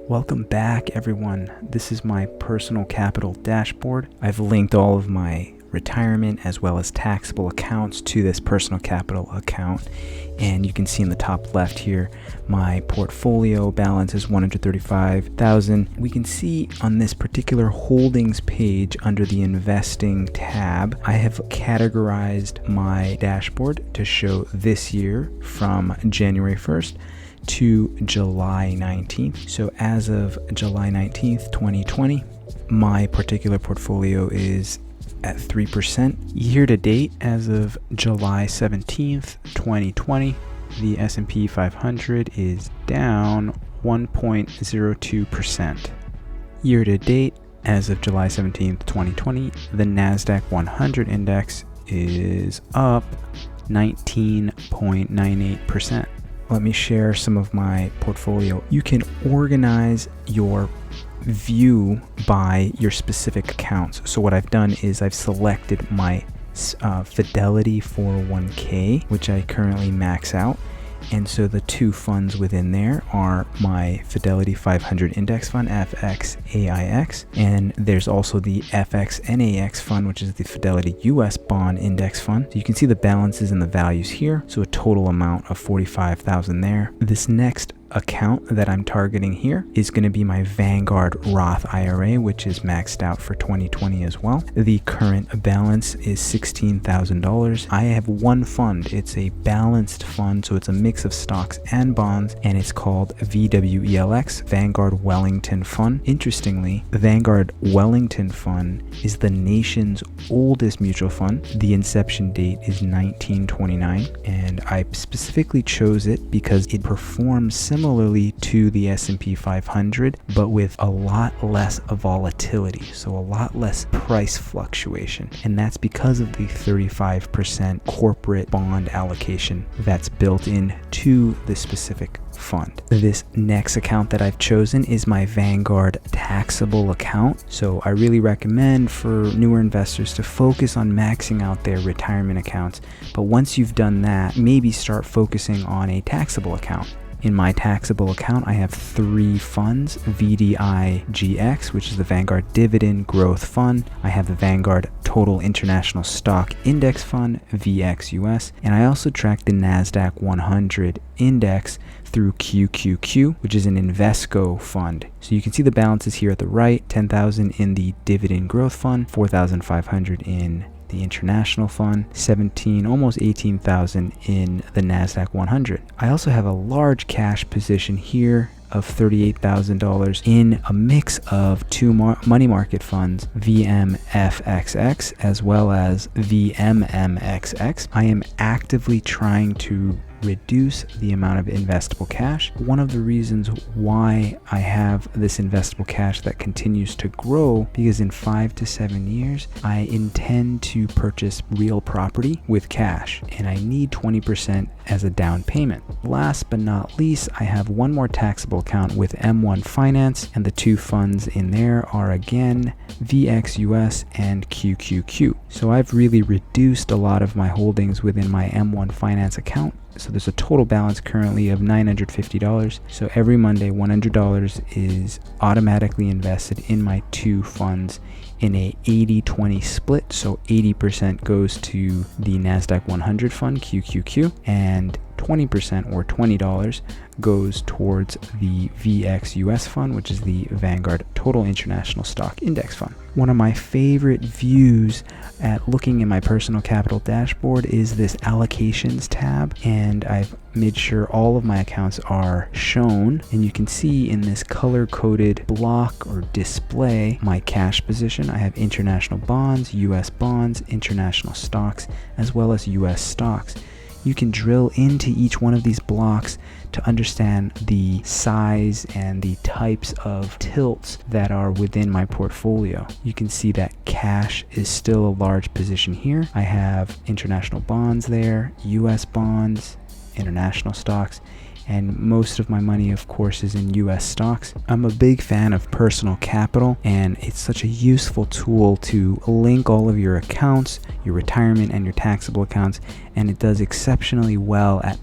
Welcome back, everyone. This is my personal capital dashboard. I've linked all of my retirement as well as taxable accounts to this personal capital account, and you can see in the top left here my portfolio balance is $135,000. We can see on this particular holdings page under the investing tab, I have categorized my dashboard to show this year from January 1st to July 19th. So as of July 19th, 2020, my particular portfolio is at 3%. Year to date, as of July 17th, 2020, the S&P 500 is down 1.02%. Year to date, as of July 17th, 2020, the NASDAQ 100 index is up 19.98%. Let me share some of my portfolio. You can organize your view by your specific accounts. So what I've done is I've selected my Fidelity 401k, which I currently max out. And so the two funds within there are my Fidelity 500 Index Fund, FXAIX, and there's also the FXNAX Fund, which is the Fidelity US Bond Index Fund. So you can see the balances and the values here. So a total amount of $45,000 there. This next account that I'm targeting here is going to be my Vanguard Roth IRA, which is maxed out for 2020 as well. The current balance is $16,000. I have one fund. It's a balanced fund, so it's a mix of stocks and bonds, and it's called VWELX, Vanguard Wellington Fund. Interestingly, the Vanguard Wellington Fund is the nation's oldest mutual fund. The inception date is 1929, and I specifically chose it because it performs similarly to the S&P 500, but with a lot less volatility, so a lot less price fluctuation. And that's because of the 35% corporate bond allocation that's built in to the specific fund. This next account that I've chosen is my Vanguard taxable account. So I really recommend for newer investors to focus on maxing out their retirement accounts. But once you've done that, maybe start focusing on a taxable account. In my taxable account, I have three funds: VDIGX, which is the Vanguard Dividend Growth Fund. I have the Vanguard Total International Stock Index Fund, VXUS, and I also track the NASDAQ 100 Index through QQQ, which is an Invesco fund. So you can see the balances here at the right: $10,000 in the Dividend Growth Fund, $4,500 in the International Fund, 17, almost 18,000 in the NASDAQ 100. I also have a large cash position here of $38,000 in a mix of two money market funds, VMFXX as well as VMMXX. I am actively trying to reduce the amount of investable cash. One of the reasons why I have this investable cash that continues to grow, because in 5 to 7 years, I intend to purchase real property with cash, and I need 20% as a down payment. Last but not least, I have one more taxable account with M1 Finance, and the two funds in there are again VXUS and QQQ. So I've really reduced a lot of my holdings within my M1 Finance account. So there's a total balance currently of $950. So every Monday, $100 is automatically invested in my two funds in a 80-20 split. So 80% goes to the NASDAQ 100 fund, QQQ, and 20% or $20 goes towards the VXUS fund, which is the Vanguard Total International Stock Index Fund. One of my favorite views at looking in my personal capital dashboard is this allocations tab, and I've made sure all of my accounts are shown, and you can see in this color-coded block or display my cash position. I have international bonds, US bonds, international stocks, as well as US stocks. You can drill into each one of these blocks to understand the size and the types of tilts that are within my portfolio. You can see that cash is still a large position here. I have international bonds there, US bonds, international stocks, and most of my money, of course, is in US stocks. I'm a big fan of Personal Capital, and it's such a useful tool to link all of your accounts, your retirement and your taxable accounts, and it does exceptionally well at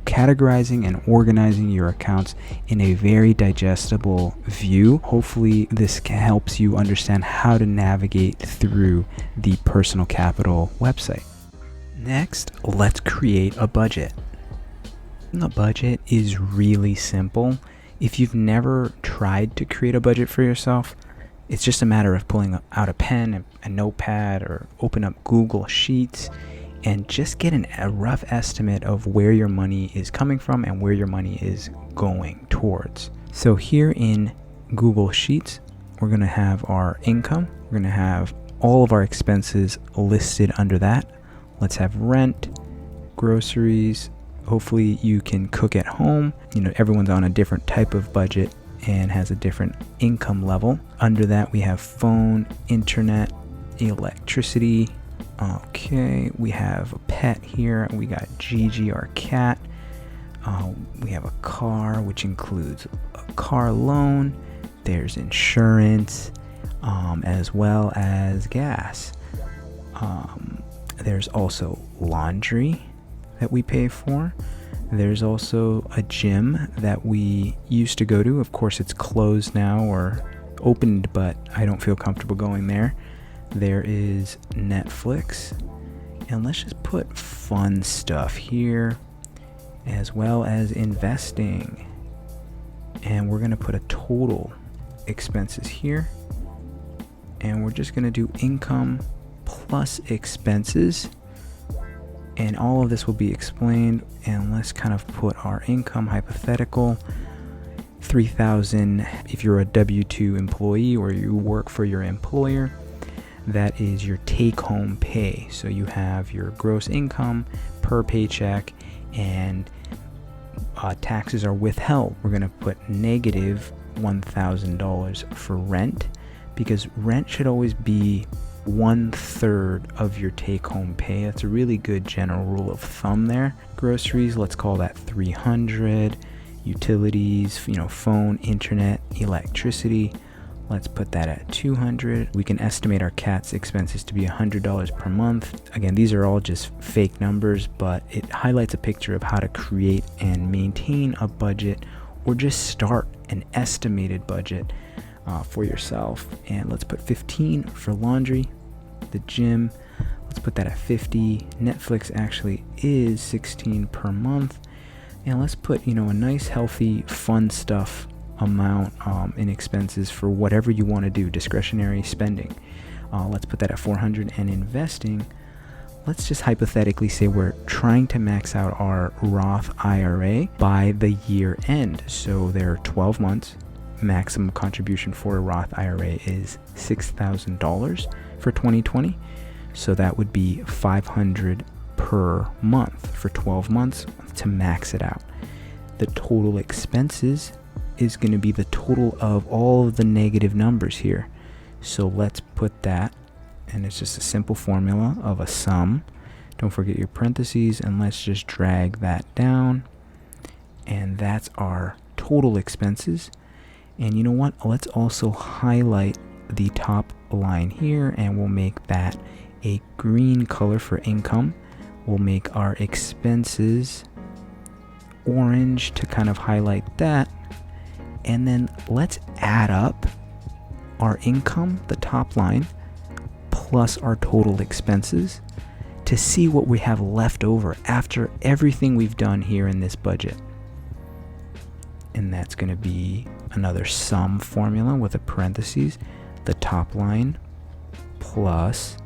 categorizing and organizing your accounts in a very digestible view. Hopefully this helps you understand how to navigate through the Personal Capital website. Next, let's create a budget. A budget is really simple. If you've never tried to create a budget for yourself, it's just a matter of pulling out a pen, a notepad, or open up Google Sheets and just get a rough estimate of where your money is coming from and where your money is going towards. So here in Google Sheets, we're going to have our income. We're going to have all of our expenses listed under that. Let's have rent, groceries. Hopefully you can cook at home. Everyone's on a different type of budget and has a different income level. Under that, we have phone, internet, electricity. Okay, we have a pet here. We got Gigi, our cat. We have a car, which includes a car loan. There's insurance, as well as gas. There's also laundry that we pay for. There's also a gym that we used to go to. Of course, it's closed now or opened, but I don't feel comfortable going there. There is Netflix. And let's just put fun stuff here, as well as investing. And we're going to put a total expenses here. And we're just going to do income plus expenses. And all of this will be explained. And let's kind of put our income hypothetical. $3,000 if you're a W-2 employee or you work for your employer. That is your take-home pay. So you have your gross income per paycheck, and taxes are withheld. We're going to put negative $1,000 for rent, because rent should always be 1/3 of your take-home pay. That's a really good general rule of thumb there. Groceries, let's call that $300. Utilities, phone, internet, electricity, let's put that at $200. We can estimate our cat's expenses to be $100 per month. Again, these are all just fake numbers, but it highlights a picture of how to create and maintain a budget, or just start an estimated budget for yourself. And let's put 15 for laundry. The gym, let's put that at 50. Netflix actually is 16 per month. And let's put, a nice, healthy, fun stuff amount in expenses for whatever you want to do, discretionary spending. Let's put that at 400. And investing, let's just hypothetically say we're trying to max out our Roth IRA by the year end. So there are 12 months. Maximum contribution for a Roth IRA is $6,000 for 2020. So that would be $500 per month for 12 months to max it out. The total expenses is going to be the total of all of the negative numbers here. So let's put that, and it's just a simple formula of a sum. Don't forget your parentheses, and let's just drag that down. And that's our total expenses. And you know what? Let's also highlight the top line here, and we'll make that a green color for income. We'll make our expenses orange to kind of highlight that. And then let's add up our income, the top line, plus our total expenses to see what we have left over after everything we've done here in this budget. And that's going to be another sum formula with a parentheses, the top line plus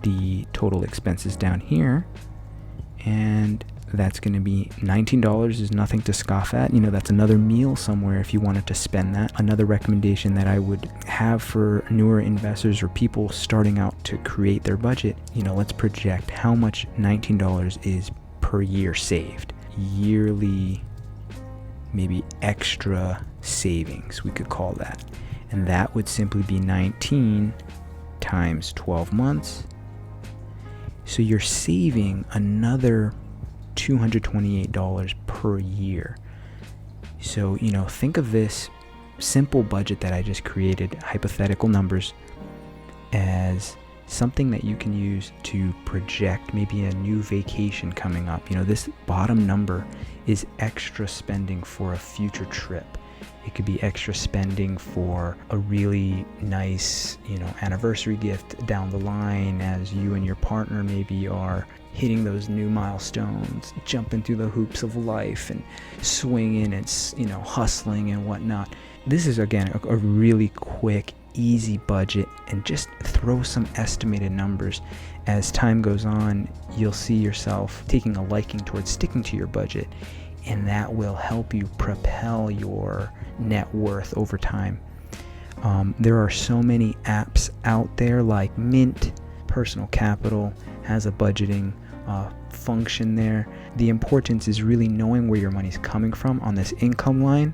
the total expenses down here. And that's going to be $19 is nothing to scoff at. That's another meal somewhere if you wanted to spend that. Another recommendation that I would have for newer investors or people starting out to create their budget, let's project how much $19 is per year saved. Yearly, maybe extra savings, we could call that. And that would simply be 19 times 12 months. So you're saving another $228 per year. So, think of this simple budget that I just created, hypothetical numbers, as something that you can use to project maybe a new vacation coming up. This bottom number is extra spending for a future trip. It could be extra spending for a really nice, anniversary gift down the line as you and your partner maybe are hitting those new milestones, jumping through the hoops of life and swinging and, hustling and whatnot. This is, again, a really quick, easy budget, and just throw some estimated numbers. As time goes on, you'll see yourself taking a liking towards sticking to your budget, and that will help you propel your net worth over time. There are so many apps out there like Mint. Personal Capital has a budgeting function there. The importance is really knowing where your money's coming from on this income line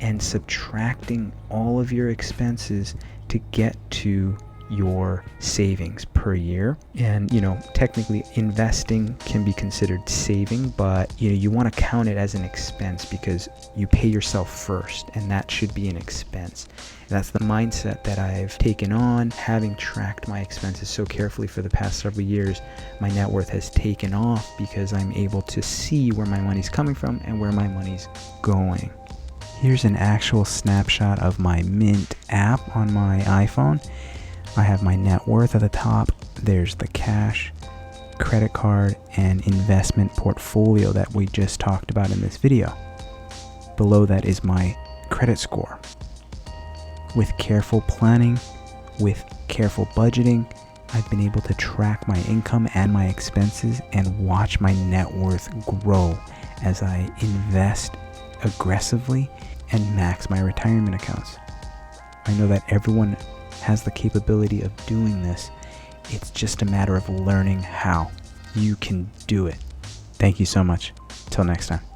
and subtracting all of your expenses to get to your savings per year. And technically investing can be considered saving, but you want to count it as an expense because you pay yourself first, and that should be an expense. That's the mindset that I've taken on. Having tracked my expenses so carefully for the past several years, my net worth has taken off because I'm able to see where my money's coming from and where my money's going. Here's an actual snapshot of my Mint app on my iPhone. I have my net worth at the top. There's the cash, credit card, and investment portfolio that we just talked about in this video. Below that is my credit score. With careful planning, with careful budgeting, I've been able to track my income and my expenses and watch my net worth grow as I invest aggressively and max my retirement accounts. I know that everyone has the capability of doing this. It's just a matter of learning how. You can do it. Thank you so much. Till next time.